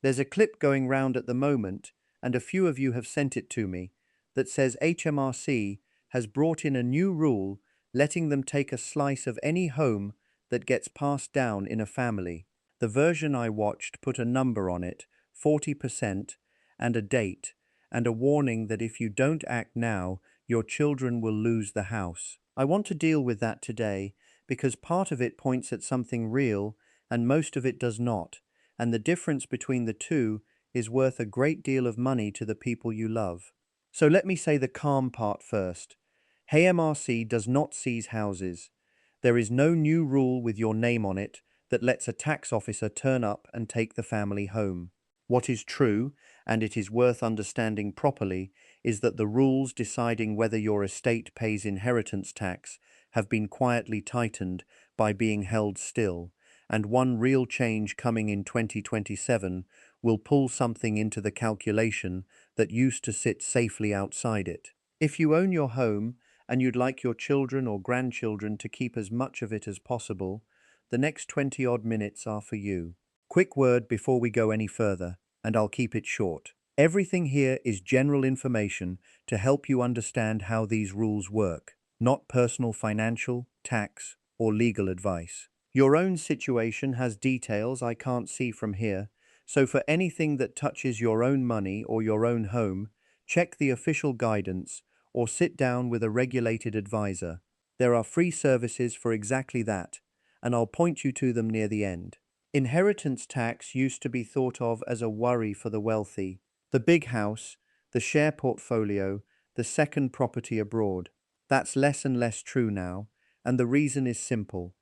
There's a clip going round at the moment, and a few of you have sent it to me, that says HMRC has brought in a new rule letting them take a slice of any home that gets passed down in a family. The version I watched put a number on it, 40%, and a date, and a warning that if you don't act now, your children will lose the house. I want to deal with that today because part of it points at something real and most of it does not, and the difference between the two is worth a great deal of money to the people you love. So let me say the calm part first. HMRC does not seize houses. There is no new rule with your name on it that lets a tax officer turn up and take the family home. What is true, and it is worth understanding properly, is that the rules deciding whether your estate pays inheritance tax have been quietly tightened by being held still, and one real change coming in 2027 will pull something into the calculation that used to sit safely outside it. If you own your home and you'd like your children or grandchildren to keep as much of it as possible, the next 20-odd minutes are for you. Quick word before we go any further, and I'll keep it short. Everything here is general information to help you understand how these rules work, not personal financial, tax, or legal advice. Your own situation has details I can't see from here, so for anything that touches your own money or your own home, check the official guidance or sit down with a regulated advisor. There are free services for exactly that, and I'll point you to them near the end. Inheritance tax used to be thought of as a worry for the wealthy. The big house, the share portfolio, the second property abroad. That's less and less true now, and the reason is simple.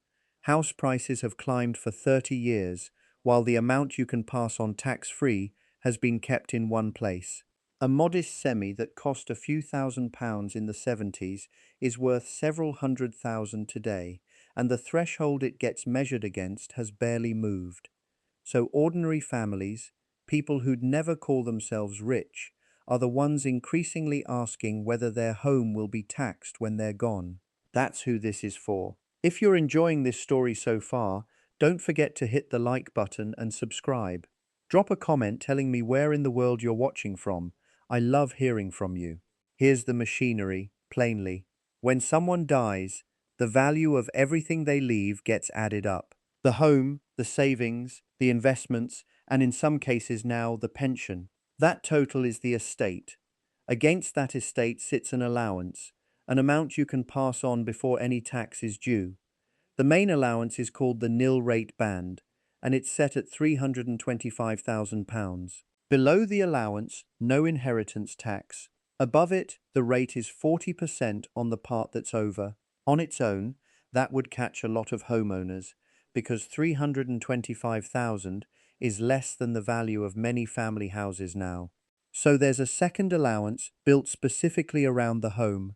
House prices have climbed for 30 years, while the amount you can pass on tax-free has been kept in one place. A modest semi that cost a few £1,000s in the 70s is worth several £100,000 today, and the threshold it gets measured against has barely moved. So ordinary families, people who'd never call themselves rich, are the ones increasingly asking whether their home will be taxed when they're gone. That's who this is for. If you're enjoying this story so far, don't forget to hit the like button and subscribe. Drop a comment telling me where in the world you're watching from. I love hearing from you. Here's the machinery, plainly. When someone dies, the value of everything they leave gets added up. The home, the savings, the investments, and in some cases now the pension. That total is the estate. Against that estate sits an allowance, an amount you can pass on before any tax is due. The main allowance is called the nil-rate band, and it's set at £325,000. Below the allowance, no inheritance tax. Above it, the rate is 40% on the part that's over. On its own, that would catch a lot of homeowners, because 325,000 is less than the value of many family houses now. So there's a second allowance built specifically around the home.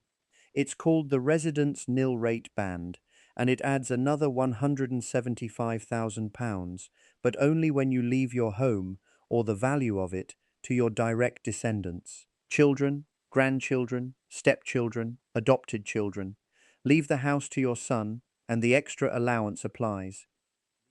It's called the residence nil-rate band, and it adds another £175,000, but only when you leave your home or the value of it to your direct descendants. Children, grandchildren, stepchildren, adopted children. Leave the house to your son, and the extra allowance applies.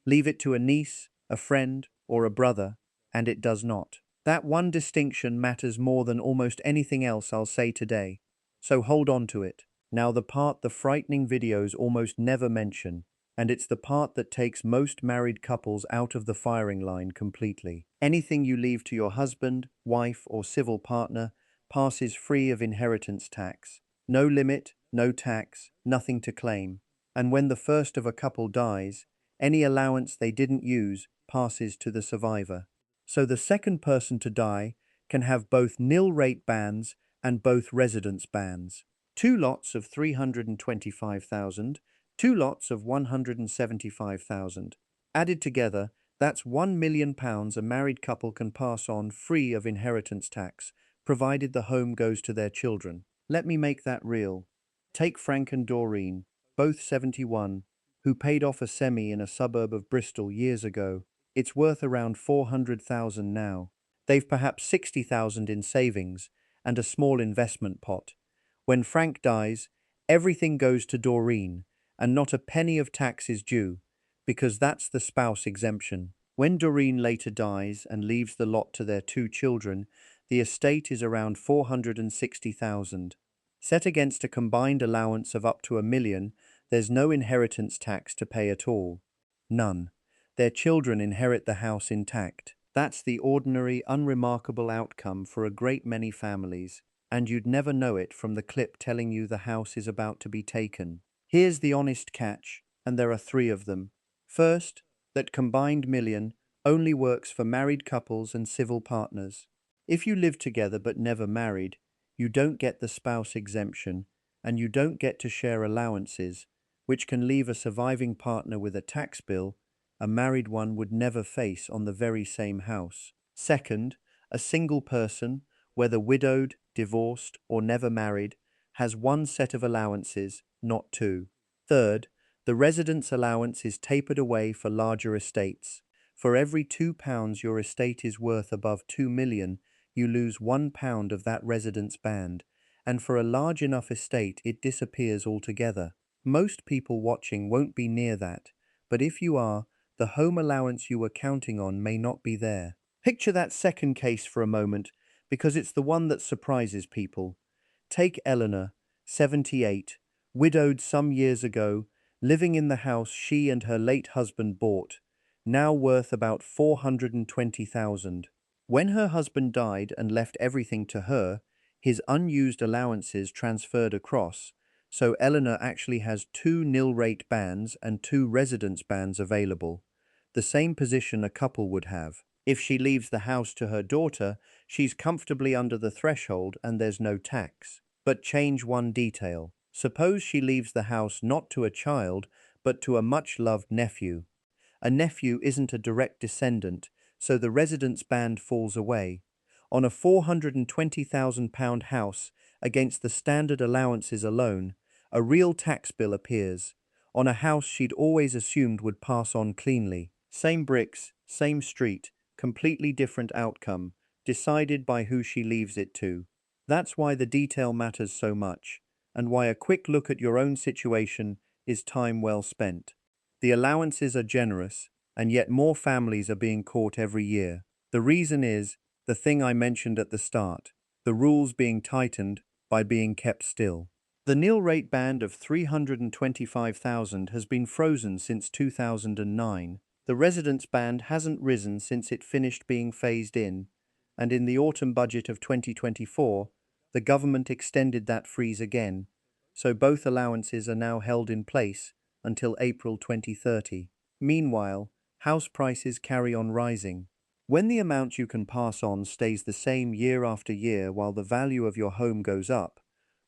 Leave it to a niece, a friend, or a brother, and it does not. That one distinction matters more than almost anything else I'll say today, so hold on to it. Now the part the frightening videos almost never mention, and it's the part that takes most married couples out of the firing line completely. Anything you leave to your husband, wife, or civil partner passes free of inheritance tax. No limit, no tax, nothing to claim. And when the first of a couple dies, any allowance they didn't use passes to the survivor. So the second person to die can have both nil-rate bans and both residence bans. Two lots of 325,000, two lots of 175,000. Added together, that's £1 million a married couple can pass on free of inheritance tax, provided the home goes to their children. Let me make that real. Take Frank and Doreen, both 71, who paid off a semi in a suburb of Bristol years ago. It's worth around 400,000 now. They've perhaps 60,000 in savings and a small investment pot. When Frank dies, everything goes to Doreen, and not a penny of tax is due, because that's the spouse exemption. When Doreen later dies and leaves the lot to their two children, the estate is around 460,000. Set against a combined allowance of up to £1 million, there's no inheritance tax to pay at all. None. Their children inherit the house intact. That's the ordinary, unremarkable outcome for a great many families, and you'd never know it from the clip telling you the house is about to be taken. Here's the honest catch, and there are three of them. First, that combined million only works for married couples and civil partners. If you live together but never married, you don't get the spouse exemption, and you don't get to share allowances, which can leave a surviving partner with a tax bill a married one would never face on the very same house. Second, a single person, whether widowed, divorced, or never married, has one set of allowances, not two. Third, the residence allowance is tapered away for larger estates. For every £2 your estate is worth above 2 million, you lose £1 of that residence band, and for a large enough estate it disappears altogether. Most people watching won't be near that, but if you are, the home allowance you were counting on may not be there. Picture that second case for a moment, because it's the one that surprises people. Take Eleanor, 78, widowed some years ago, living in the house she and her late husband bought, now worth about 420,000. When her husband died and left everything to her, his unused allowances transferred across, so Eleanor actually has two nil-rate bands and two residence bands available, the same position a couple would have. If she leaves the house to her daughter, she's comfortably under the threshold and there's no tax. But change one detail. Suppose she leaves the house not to a child, but to a much-loved nephew. A nephew isn't a direct descendant, so the residence band falls away. On a £420,000 house, against the standard allowances alone, a real tax bill appears, on a house she'd always assumed would pass on cleanly. Same bricks, same street, completely different outcome, decided by who she leaves it to. That's why the detail matters so much, and why a quick look at your own situation is time well spent. The allowances are generous, and yet more families are being caught every year. The reason is the thing I mentioned at the start, the rules being tightened by being kept still. The nil-rate band of 325,000 has been frozen since 2009. The residence band hasn't risen since it finished being phased in, and in the autumn budget of 2024, the government extended that freeze again, so both allowances are now held in place until April 2030. Meanwhile, house prices carry on rising. When the amount you can pass on stays the same year after year while the value of your home goes up,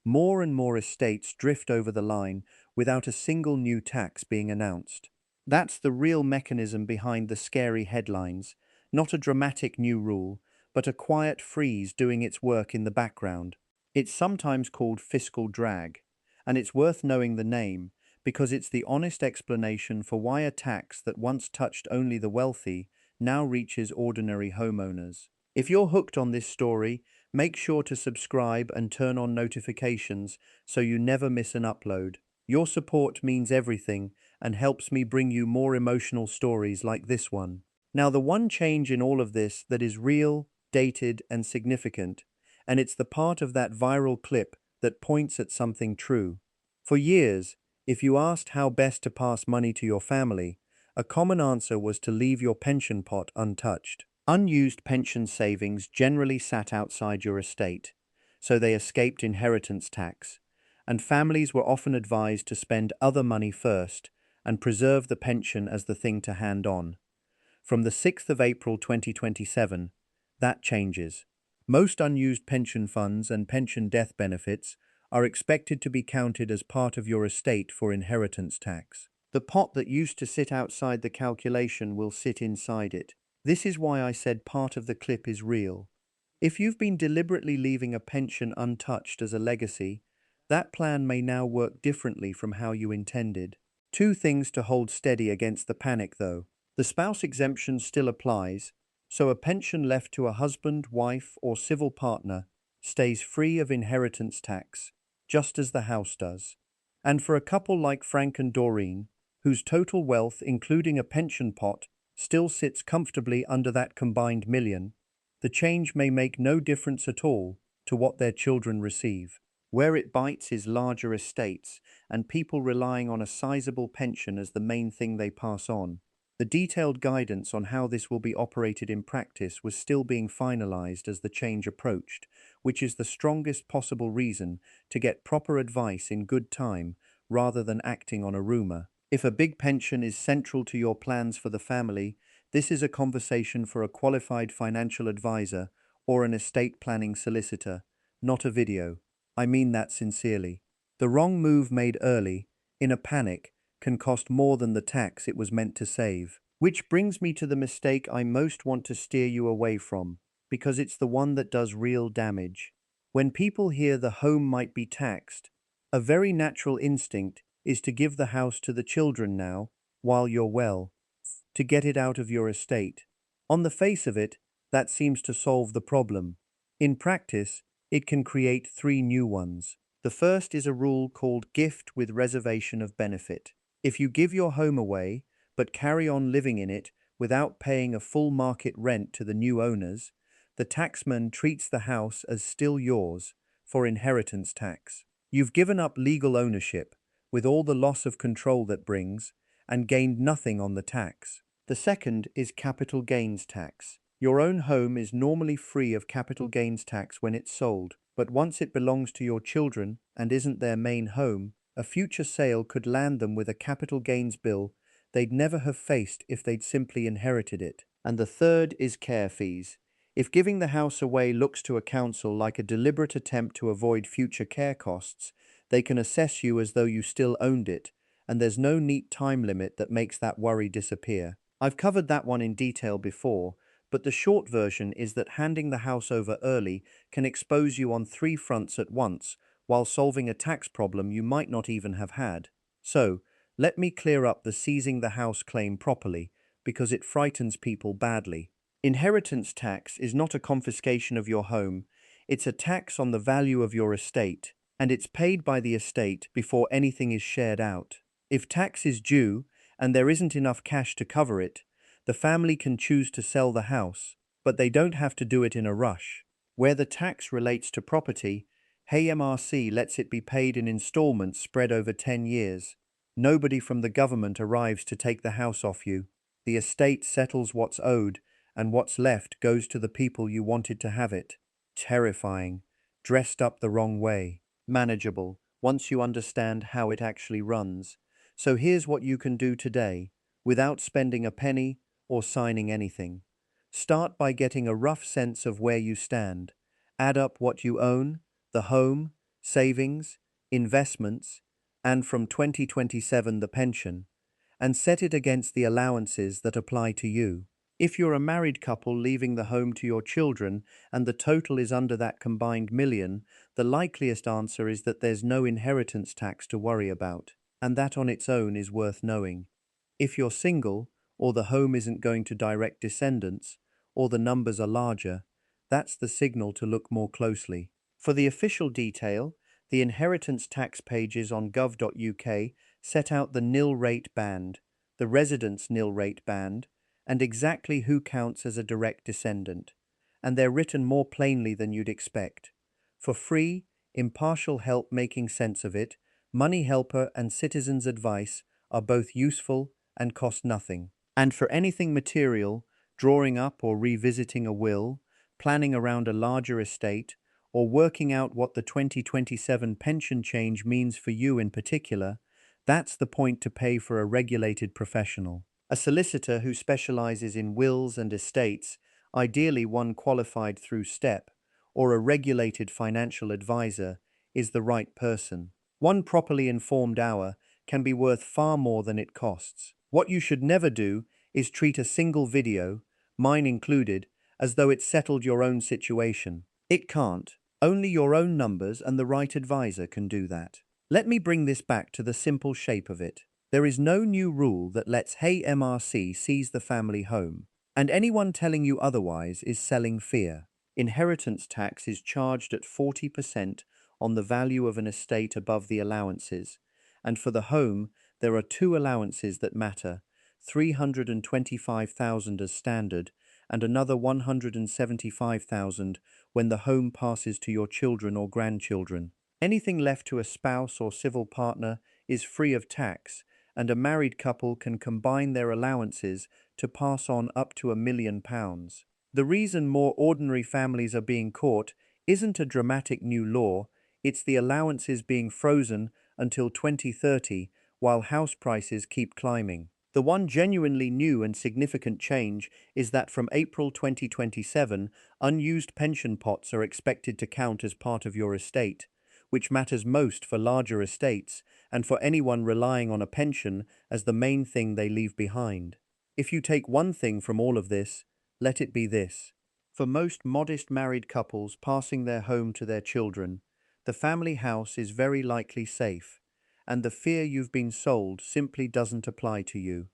more and more estates drift over the line without a single new tax being announced. That's the real mechanism behind the scary headlines, not a dramatic new rule, but a quiet freeze doing its work in the background. It's sometimes called fiscal drag, and it's worth knowing the name because it's the honest explanation for why a tax that once touched only the wealthy now reaches ordinary homeowners. If you're hooked on this story, make sure to subscribe and turn on notifications so you never miss an upload. Your support means everything and helps me bring you more emotional stories like this one. Now, the one change in all of this that is real, dated, and significant, and it's the part of that viral clip that points at something true. For years, if you asked how best to pass money to your family, a common answer was to leave your pension pot untouched. Unused pension savings generally sat outside your estate, so they escaped inheritance tax, and families were often advised to spend other money first and preserve the pension as the thing to hand on. From the 6th of April 2027, that changes. Most unused pension funds and pension death benefits are expected to be counted as part of your estate for inheritance tax. The pot that used to sit outside the calculation will sit inside it. This is why I said part of the clip is real. If you've been deliberately leaving a pension untouched as a legacy, that plan may now work differently from how you intended. Two things to hold steady against the panic, though. The spouse exemption still applies, so a pension left to a husband, wife, or civil partner stays free of inheritance tax, just as the house does. And for a couple like Frank and Doreen, whose total wealth, including a pension pot, still sits comfortably under that combined million, the change may make no difference at all to what their children receive. Where it bites is larger estates and people relying on a sizable pension as the main thing they pass on. The detailed guidance on how this will be operated in practice was still being finalized as the change approached, which is the strongest possible reason to get proper advice in good time rather than acting on a rumor. If a big pension is central to your plans for the family, this is a conversation for a qualified financial advisor or an estate planning solicitor, not a video. I mean that sincerely. The wrong move made early, in a panic, can cost more than the tax it was meant to save. Which brings me to the mistake I most want to steer you away from, because it's the one that does real damage. When people hear the home might be taxed, a very natural instinct is to give the house to the children now, while you're well, to get it out of your estate. On the face of it, that seems to solve the problem. In practice, it can create three new ones. The first is a rule called gift with reservation of benefit. If you give your home away, but carry on living in it without paying a full market rent to the new owners, the taxman treats the house as still yours for inheritance tax. You've given up legal ownership, with all the loss of control that brings, and gained nothing on the tax. The second is capital gains tax. Your own home is normally free of capital gains tax when it's sold, but once it belongs to your children and isn't their main home, a future sale could land them with a capital gains bill they'd never have faced if they'd simply inherited it. And the third is care fees. If giving the house away looks to a council like a deliberate attempt to avoid future care costs, they can assess you as though you still owned it, and there's no neat time limit that makes that worry disappear. I've covered that one in detail before, but the short version is that handing the house over early can expose you on three fronts at once, while solving a tax problem you might not even have had. So, let me clear up the seizing the house claim properly, because it frightens people badly. Inheritance tax is not a confiscation of your home, it's a tax on the value of your estate, and it's paid by the estate before anything is shared out. If tax is due, and there isn't enough cash to cover it, the family can choose to sell the house, but they don't have to do it in a rush. Where the tax relates to property, HMRC lets it be paid in installments spread over 10 years. Nobody from the government arrives to take the house off you. The estate settles what's owed, and what's left goes to the people you wanted to have it. Terrifying. Dressed up the wrong way. Manageable, once you understand how it actually runs. So here's what you can do today, without spending a penny or signing anything. Start by getting a rough sense of where you stand. Add up what you own, the home, savings, investments, and from 2027 the pension, and set it against the allowances that apply to you. If you're a married couple leaving the home to your children and the total is under that combined million, the likeliest answer is that there's no inheritance tax to worry about, and that on its own is worth knowing. If you're single, or the home isn't going to direct descendants, or the numbers are larger, that's the signal to look more closely. For the official detail, the inheritance tax pages on gov.uk set out the nil-rate band, the residence nil-rate band, and exactly who counts as a direct descendant, and they're written more plainly than you'd expect. For free, impartial help making sense of it, Money Helper and Citizens Advice are both useful and cost nothing. And for anything material, drawing up or revisiting a will, planning around a larger estate, or working out what the 2027 pension change means for you in particular, that's the point to pay for a regulated professional. A solicitor who specializes in wills and estates, ideally one qualified through STEP, or a regulated financial advisor, is the right person. One properly informed hour can be worth far more than it costs. What you should never do is treat a single video, mine included, as though it settled your own situation. It can't. Only your own numbers and the right advisor can do that. Let me bring this back to the simple shape of it. There is no new rule that lets HMRC seize the family home, and anyone telling you otherwise is selling fear. Inheritance tax is charged at 40% on the value of an estate above the allowances, and for the home, there are two allowances that matter: 325,000 as standard, and another 175,000 when the home passes to your children or grandchildren. Anything left to a spouse or civil partner is free of tax, and a married couple can combine their allowances to pass on up to £1 million. The reason more ordinary families are being caught isn't a dramatic new law, it's the allowances being frozen until 2030 while house prices keep climbing. The one genuinely new and significant change is that from April 2027, unused pension pots are expected to count as part of your estate, which matters most for larger estates and for anyone relying on a pension as the main thing they leave behind. If you take one thing from all of this, let it be this. For most modest married couples passing their home to their children, the family house is very likely safe, and the fear you've been sold simply doesn't apply to you.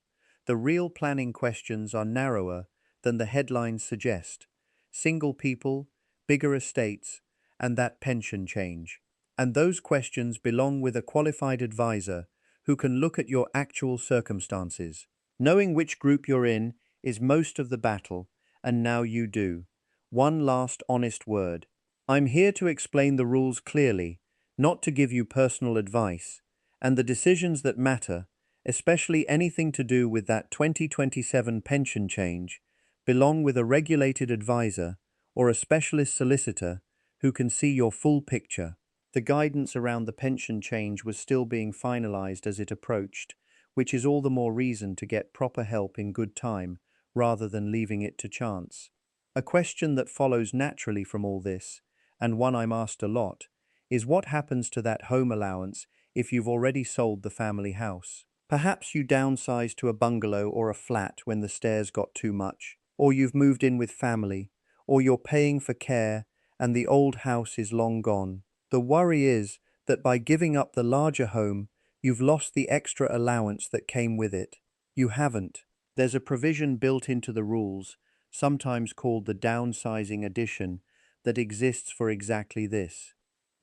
The real planning questions are narrower than the headlines suggest. Single people, bigger estates, and that pension change. And those questions belong with a qualified advisor who can look at your actual circumstances. Knowing which group you're in is most of the battle, and now you do. One last honest word. I'm here to explain the rules clearly, not to give you personal advice, and the decisions that matter, especially anything to do with that 2027 pension change, belong with a regulated advisor or a specialist solicitor who can see your full picture. The guidance around the pension change was still being finalized as it approached, which is all the more reason to get proper help in good time rather than leaving it to chance. A question that follows naturally from all this, and one I'm asked a lot, is what happens to that home allowance if you've already sold the family house? Perhaps you downsized to a bungalow or a flat when the stairs got too much, or you've moved in with family, or you're paying for care and the old house is long gone. The worry is that by giving up the larger home, you've lost the extra allowance that came with it. You haven't. There's a provision built into the rules, sometimes called the downsizing addition, that exists for exactly this.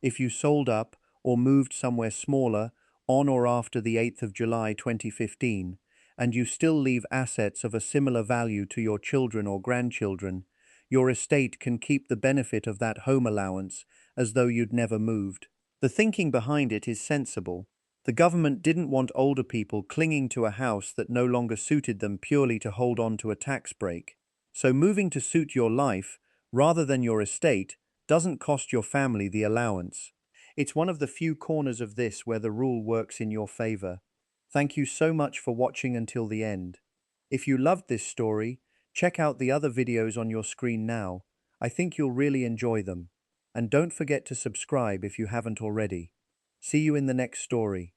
If you sold up or moved somewhere smaller on or after the 8th of July 2015, and you still leave assets of a similar value to your children or grandchildren, your estate can keep the benefit of that home allowance as though you'd never moved. The thinking behind it is sensible. The government didn't want older people clinging to a house that no longer suited them purely to hold on to a tax break. So moving to suit your life, rather than your estate, doesn't cost your family the allowance. It's one of the few corners of this where the rule works in your favor. Thank you so much for watching until the end. If you loved this story, check out the other videos on your screen now. I think you'll really enjoy them. And don't forget to subscribe if you haven't already. See you in the next story.